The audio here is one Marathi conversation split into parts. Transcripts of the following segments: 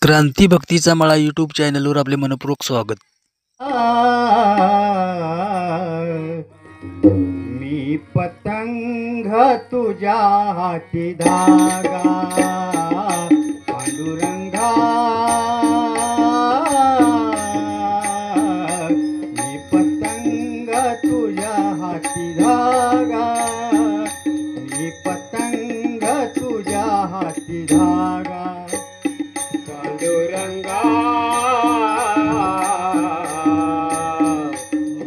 क्रांती भक्तीचा मळा यूट्यूब चॅनलवर आपले मनपूर्वक स्वागत. मी पतंग तुझ्या हाती धागा पांडुरंगा, मी पतंग तुझ्या हाती धागा, मी पतंग तुझ्या हाती धागा पांडुरंगा,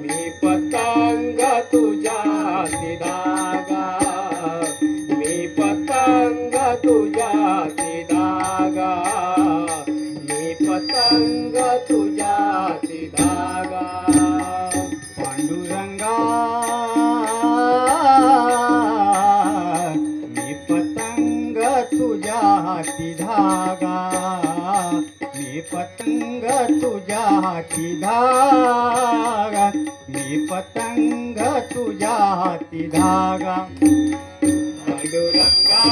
मी पतंग तुझ्या हाती धागा, मी पतंग तुझ्या हाती धागा, मी पतंग तुझ्या हाती धागा पांडुरंगा, मी पतंग तुझ्या हाती धागा, मी पतंग तुझ्या हाती धागा, मी पतंग तुझ्या हाती धागा पांडुरंगा,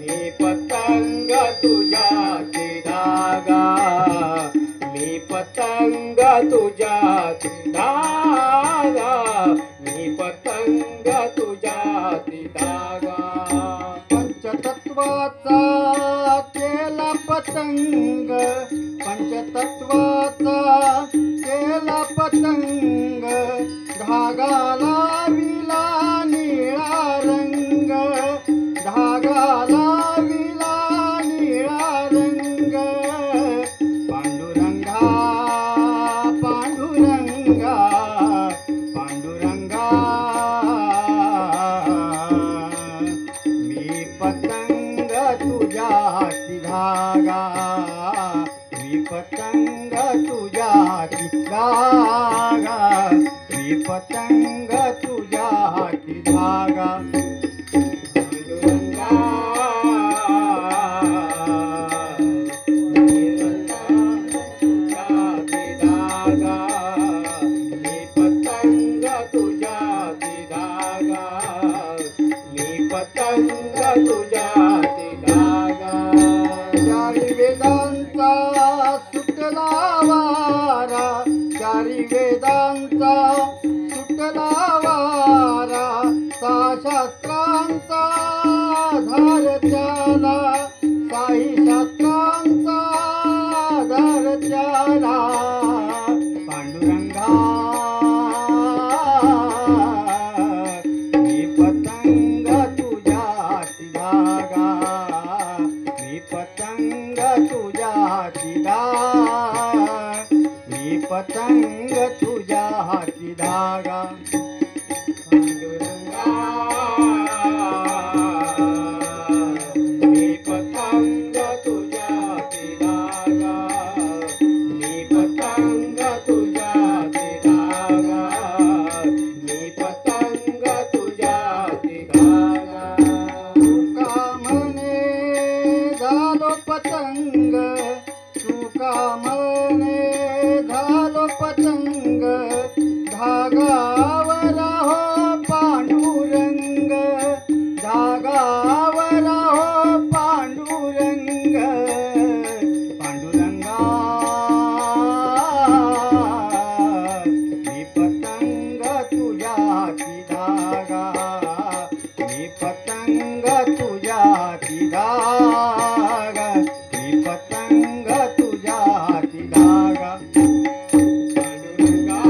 मी पतंग तुझ्या हाती धागा, मी पतंग तुझ्या हाती धागा, मी पतंग तुझ्या हाती धागा पंचतत्वाचा केला पतंग, पंचतत्वाचा केला पतंग, धागा लाविला निळा रंग, धागा लाविला निळा रंग पांडुरंगा, पांडुरंगा, पांडुरंगा, मी पतंग तुझ्या हाती धागा, मी पतंग तुझ्या हाती धागा, मी पतंग तुझ्या हाती धागा पांडुरंगा, मी पतंग तुझ्या हाती धागा, मी पतंग तुझ्या हाती धागा, चारी वेदांचा सुटला वारा, चारी वेदांचा सुटला वारा, सहा शास्त्रांचा आधार त्याला, साई शास्त्रांचा आधार त्याला पांडुरंगा, मी पतंग तुझ्या हाती धागा, मी पतंग तुझ्या हाती धागा, मी पतंग तुझ्या हाती धागा पांडुरंगा, मी पतंग तुझ्या हाती धागा, मी पतंग तुझ्या हाती धागा, मी पतंग तुझ्या हाती धागा, तुका म्हणे झालो पतंग, तुका म्हणे झालो पतंग, धागावर हो पांडुरंग, धागावर हो पांडुरंग पांडुरंगा, मी पतंग तुझ्या हाती धागा, मी पतंग तुझ्या हाती धागा, मी पतंग तुझ्या हाती धागा पांडुरंगा,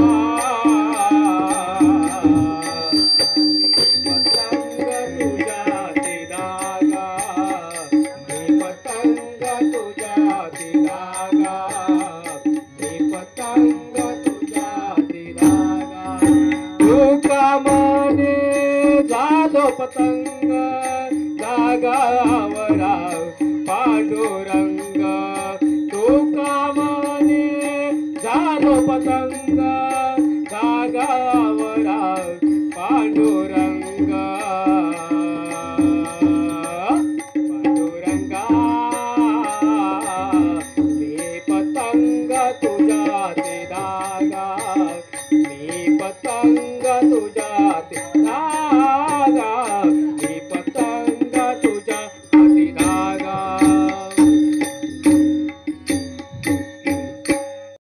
मी पतंग तुझ्या हाती धागा, मी पतंग तुझ्या हाती धागा, मी पतंग तुझ्या हाती धागा, तुका म्हणे झालो पतंग, धागावर पांडुरंग, तुका म्हणे झालो पतंग, धागा